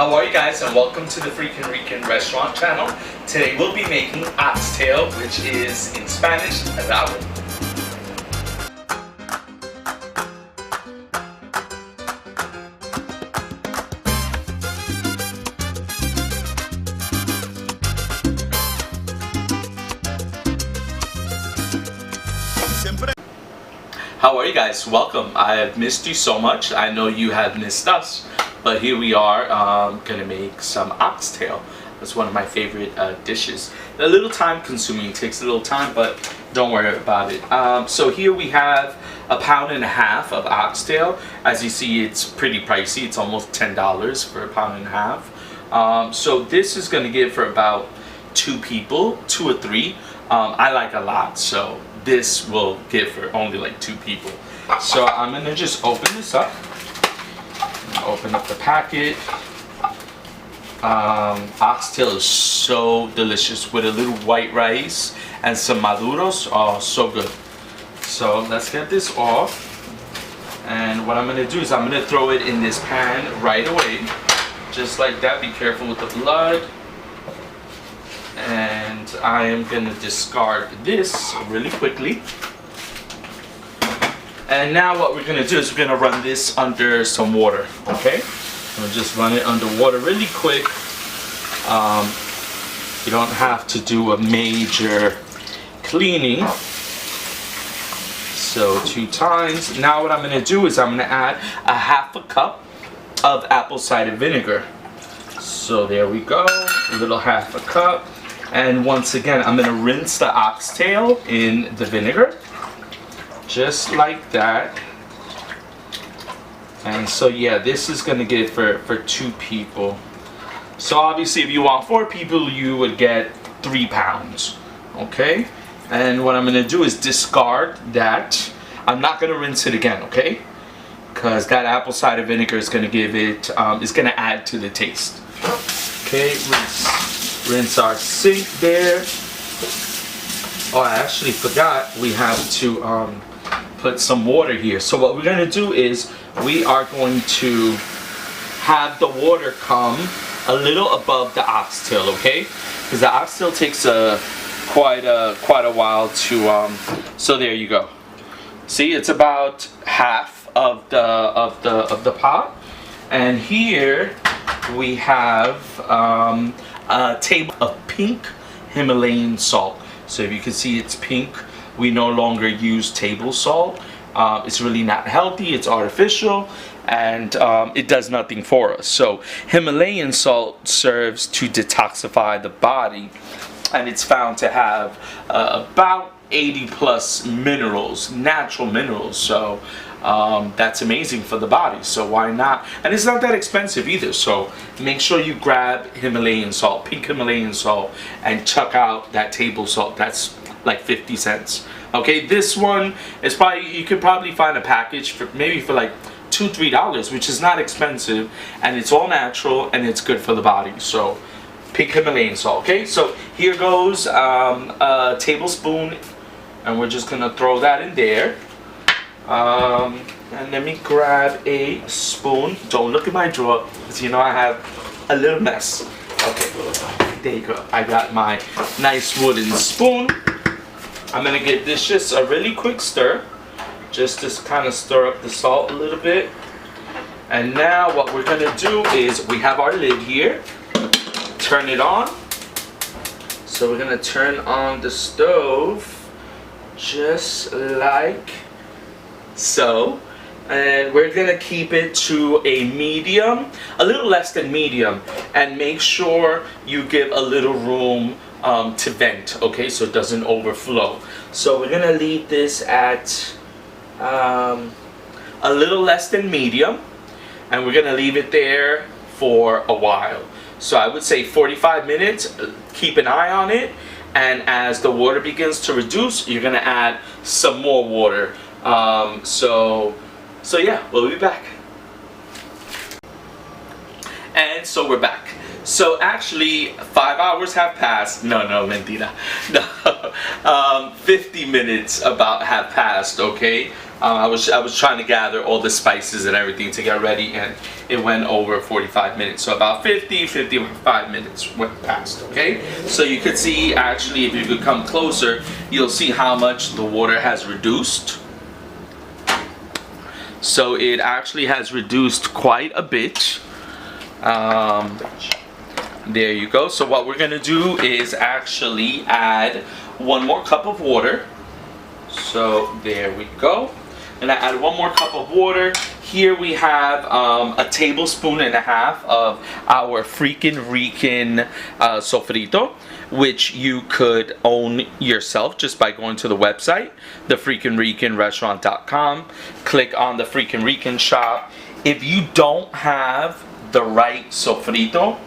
How are you guys, and welcome to the Freakin Rican restaurant channel. Today we'll be making oxtail, which is in Spanish rabo. How are you guys? Welcome. I have missed you so much. I know you have missed us, but here we are gonna make some oxtail. That's one of my favorite dishes. A little time consuming, takes a little time, but don't worry about it. So here we have 1.5 pounds of oxtail. As you see, it's pretty pricey. It's almost $10 for 1.5 pounds. So this is gonna give for about 2 people, 2 or 3. I like a lot, so this will give for only like 2 people. So I'm gonna just open this up. Open up the packet. Oxtail is so delicious with a little white rice and some maduros. Oh, so good. So let's get this off. And what I'm gonna do is I'm gonna throw it in this pan right away. Just like that. Be careful with the blood. And I am gonna discard this really quickly. And now what we're gonna do is we're gonna run this under some water, okay? We'll just run it under water really quick. You don't have to do a major cleaning. So 2 times. Now what I'm gonna do is I'm gonna add 1/2 cup of apple cider vinegar. So there we go, a little 1/2 cup. And once again, I'm gonna rinse the oxtail in the vinegar. Just like that. And so yeah, this is gonna get for 2 people. So obviously if you want 4 people, you would get 3 pounds. Okay? And what I'm gonna do is discard that. I'm not gonna rinse it again, okay? Because that apple cider vinegar is gonna give it, is gonna add to the taste. Okay, rinse our sink there. Oh, I actually forgot we have to put some water here. So what we're gonna do is we are going to have the water come a little above the oxtail, okay? Because the oxtail takes quite a while to so there you go. See, it's about half of the pot, and here we have a table of pink Himalayan salt. So if you can see, it's pink. We no longer use table salt. It's really not healthy, it's artificial, and it does nothing for us. So Himalayan salt serves to detoxify the body, and it's found to have about 80 plus minerals, natural minerals. So that's amazing for the body, so why not? And it's not that expensive either, so make sure you grab Himalayan salt, pink Himalayan salt, and chuck out that table salt. That's like 50 cents. Okay, this one is probably, you could probably find a package for maybe for like $2-3, which is not expensive, and it's all natural and it's good for the body. So pink Himalayan salt. Okay, so here goes a tablespoon, and we're just gonna throw that in there. And let me grab a spoon. Don't look at my drawer, because you know I have a little mess. Okay, there you go. I got my nice wooden spoon. I'm gonna give this just a really quick stir, just to kind of stir up the salt a little bit. And now what we're gonna do is we have our lid here. Turn it on. So we're gonna turn on the stove, just like so, and we're gonna keep it to a medium, a little less than medium, and make sure you give a little room to vent, okay, so it doesn't overflow. So we're gonna leave this at a little less than medium, and we're gonna leave it there for a while. So I would say 45 minutes. Keep an eye on it, and as the water begins to reduce, you're gonna add some more water. So yeah, we'll be back. And so we're back. So actually 5 hours have passed. No, mentira. No, 50 minutes about have passed, okay? I was trying to gather all the spices and everything to get ready, and it went over 45 minutes. So about 55 minutes went past, okay? So you could see, actually, if you could come closer, you'll see how much the water has reduced. So it actually has reduced quite a bit. There you go. So what we're gonna do is actually add 1 more cup of water. So there we go. And I add 1 more cup of water. Here we have a tablespoon and a half of our Freakin Rican sofrito, which you could own yourself just by going to the website, thefreakinricanrestaurant.com. Click on the Freakin Rican shop. If you don't have the right sofrito,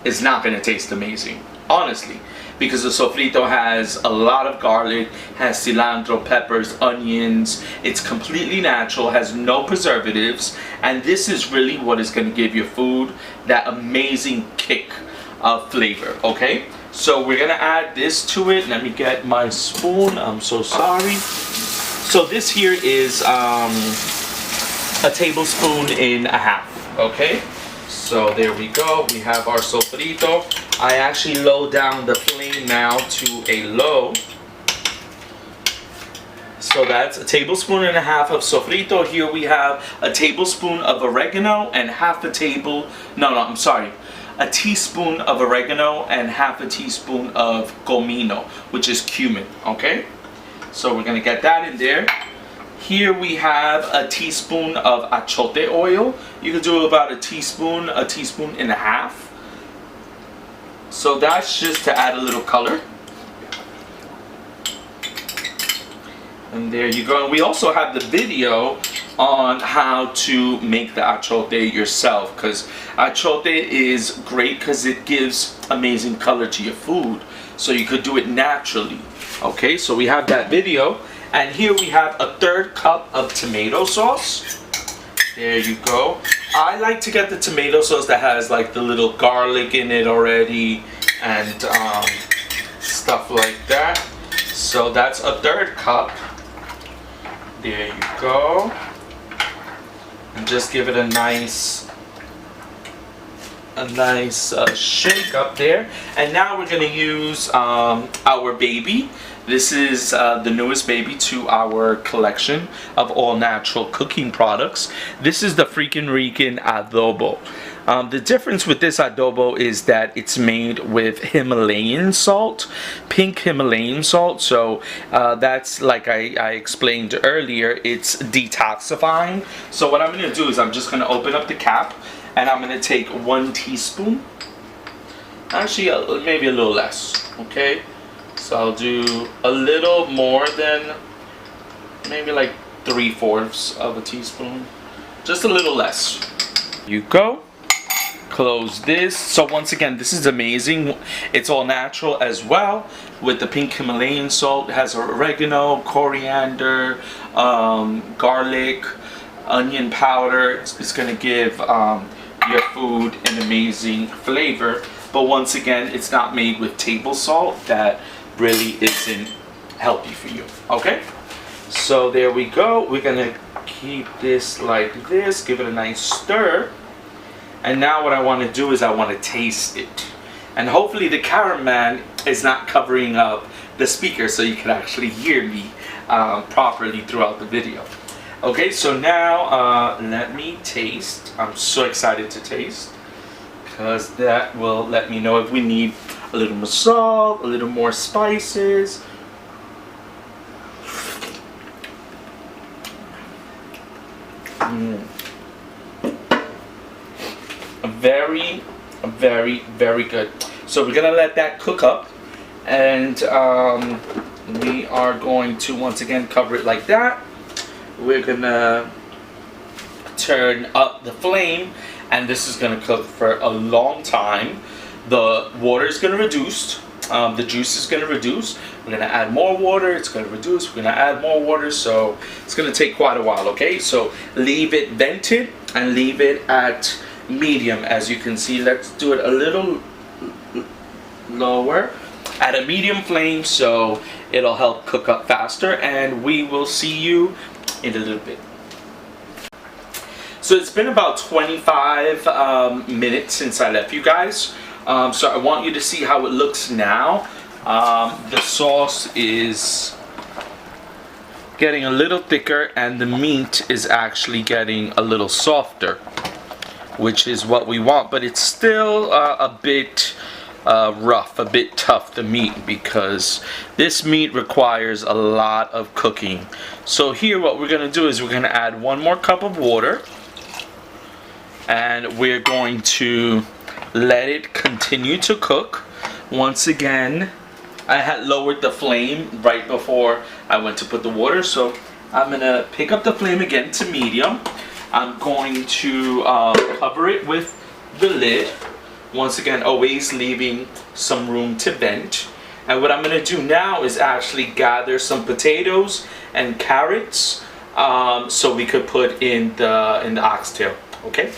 it's not going to taste amazing, honestly, because the sofrito has a lot of garlic, has cilantro, peppers, onions. It's completely natural, has no preservatives, and this is really what is going to give your food that amazing kick of flavor, okay? So we're going to add this to it. Let me get my spoon. I'm so sorry. So this here is a tablespoon and a half, okay? So there we go. We have our sofrito. I actually low down the flame now to a low. So that's a tablespoon and a half of sofrito. Here we have a tablespoon of oregano and a teaspoon of oregano and half a teaspoon of comino, which is cumin, okay? So we're gonna get that in there. Here we have a teaspoon of achote oil. You can do about a teaspoon and a half. So that's just to add a little color. And there you go. And we also have the video on how to make the achote yourself, because achote is great because it gives amazing color to your food. So you could do it naturally. Okay, so we have that video. And here we have a 1/3 cup of tomato sauce. There you go. I like to get the tomato sauce that has like the little garlic in it already and stuff like that. So that's a 1/3 cup. There you go. And just give it a nice shake up there. And now we're going to use our baby. This is the newest baby to our collection of all natural cooking products. This is the Freakin Rican adobo. The difference with this adobo is that it's made with Himalayan salt, pink Himalayan salt. So that's, like I explained earlier, it's detoxifying. So what I'm going to do is I'm just going to open up the cap and I'm going to take 1 teaspoon. Actually, maybe a little less, okay? So I'll do a little more than maybe like 3/4 of a teaspoon. Just a little less. You go. Close this. So once again, this is amazing. It's all natural as well with the pink Himalayan salt. It has oregano, coriander, garlic, onion powder. It's going to give your food an amazing flavor. But once again, it's not made with table salt that really isn't healthy for you, okay? So there we go. We're gonna keep this like this, give it a nice stir. And now what I want to do is I want to taste it. And hopefully the cameraman is not covering up the speaker so you can actually hear me properly throughout the video. Okay, so now let me taste. I'm so excited to taste, because that will let me know if we need a little more salt, a little more spices. Very, very, very good. So we're gonna let that cook up, and we are going to once again cover it like that. We're gonna turn up the flame, and this is gonna cook for a long time. The water is gonna reduce, the juice is gonna reduce. We're gonna add more water, it's gonna reduce, we're gonna add more water, so it's gonna take quite a while, okay? So leave it vented and leave it at medium. As you can see, let's do it a little lower at a medium flame so it'll help cook up faster, and we will see you in a little bit. So it's been about 25 minutes since I left you guys. So I want you to see how it looks now. The sauce is getting a little thicker and the meat is actually getting a little softer, which is what we want, but it's still a bit rough, a bit tough to meat, because this meat requires a lot of cooking. So here what we're gonna do is we're gonna add 1 more cup of water, and we're going to let it continue to cook. Once again, I had lowered the flame right before I went to put the water, so I'm gonna pick up the flame again to medium. I'm going to cover it with the lid. Once again, always leaving some room to vent. And what I'm gonna do now is actually gather some potatoes and carrots so we could put in the oxtail, okay?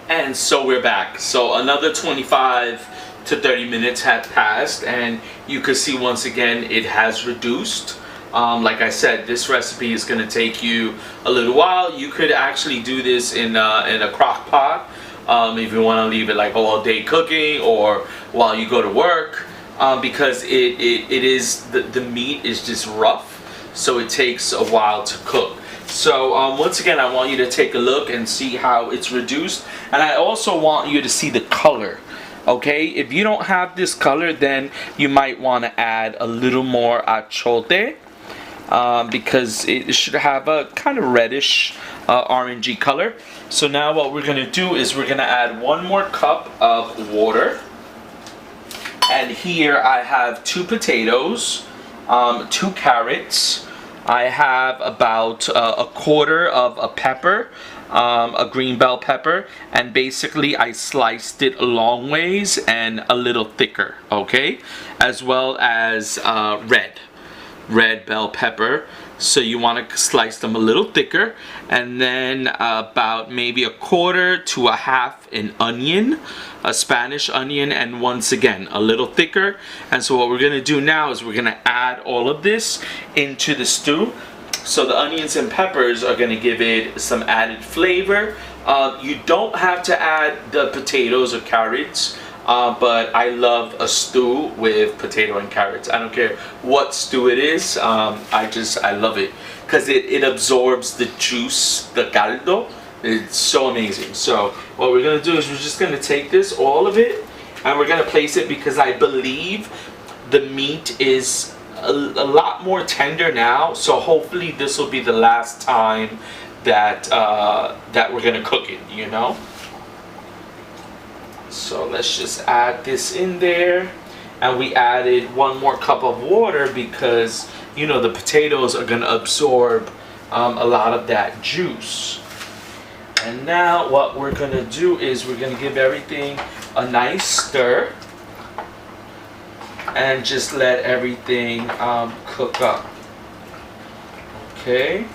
And so we're back. So another 25 to 30 minutes had passed, and you can see once again it has reduced. Like I said, this recipe is going to take you a little while. You could actually do this in a crock pot if you want to leave it like all day cooking or while you go to work, because the meat is just rough, so it takes a while to cook. So once again, I want you to take a look and see how it's reduced, and I also want you to see the color. Okay, if you don't have this color, then you might want to add a little more achote, because it should have a kind of reddish orangey color. So now what we're going to do is we're going to add 1 more cup of water, and here I have 2 potatoes, 2 carrots, I have about a quarter of a pepper, a green bell pepper, and basically I sliced it long ways and a little thicker, okay, as well as red bell pepper. So you want to slice them a little thicker, and then about maybe a quarter to a half an onion, a Spanish onion, and once again a little thicker. And so what we're going to do now is we're going to add all of this into the stew. So the onions and peppers are going to give it some added flavor. You don't have to add the potatoes or carrots, but I love a stew with potato and carrots. I don't care what stew it is. I love it because it absorbs the juice, the caldo. It's so amazing. So what we're going to do is we're just going to take this, all of it, and we're going to place it, because I believe the meat is a lot more tender now, so hopefully this will be the last time that that we're gonna cook it, you know. So let's just add this in there, and we added 1 more cup of water because, you know, the potatoes are gonna absorb a lot of that juice. And now what we're gonna do is we're gonna give everything a nice stir and just let everything cook up. Okay,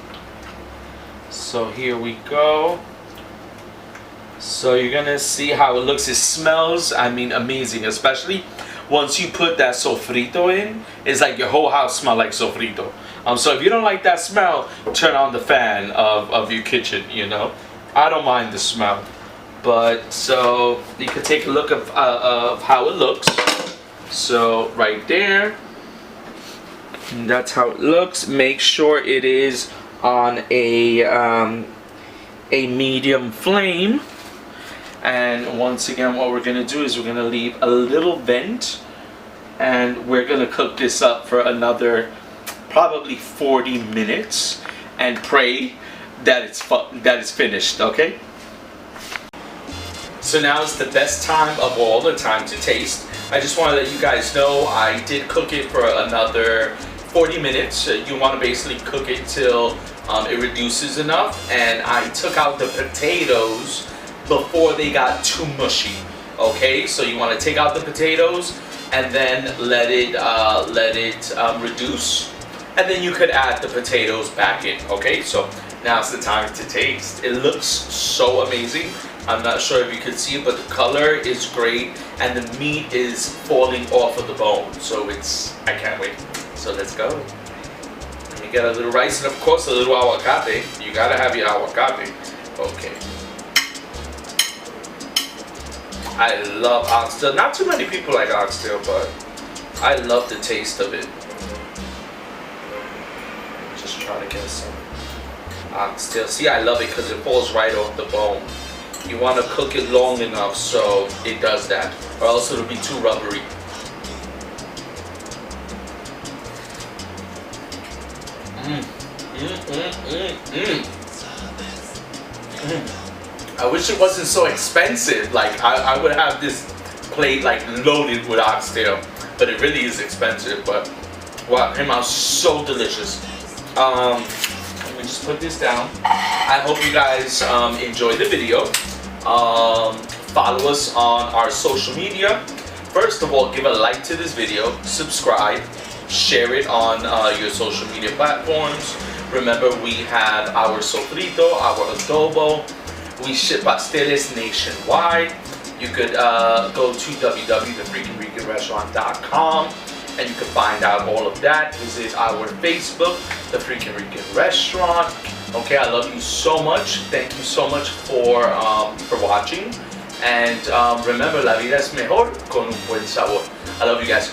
so here we go. So you're gonna see how it looks. It smells, I mean, amazing, especially once you put that sofrito in. It's like your whole house smells like sofrito. So if you don't like that smell, turn on the fan of your kitchen, you know. I don't mind the smell. But so you can take a look of how it looks. So right there, and that's how it looks. Make sure it is on a medium flame. And once again, what we're gonna do is we're gonna leave a little vent, and we're gonna cook this up for another probably 40 minutes, and pray that it's finished. Okay. So now is the best time of all the time to taste. I just want to let you guys know I did cook it for another 40 minutes. You want to basically cook it till it reduces enough, and I took out the potatoes before they got too mushy. Okay, so you want to take out the potatoes and then let it reduce, and then you could add the potatoes back in. Okay, so now's the time to taste. It looks so amazing. I'm not sure if you can see it, but the color is great, and the meat is falling off of the bone. So I can't wait. So let's go. Let me get a little rice and of course a little aguacate. You gotta have your aguacate. Okay. I love oxtail. Not too many people like oxtail, but I love the taste of it. Just try to get some oxtail. See, I love it because it falls right off the bone. You want to cook it long enough so it does that, or else it'll be too rubbery. I wish it wasn't so expensive. Like I would have this plate like loaded with oxtail, but it really is expensive. But wow, it came out so delicious. Let me just put this down. I hope you guys enjoyed the video. Follow us on our social media. First of all, give a like to this video, subscribe, share it on your social media platforms. Remember, we have our sofrito, our adobo. We ship pasteles nationwide. You could go to www.thefreakinrestaurant.com and you can find out all of that. Visit our Facebook, The Freakin Rican Restaurant. Okay, I love you so much. Thank you so much for watching. And remember, la vida es mejor con un buen sabor. I love you guys.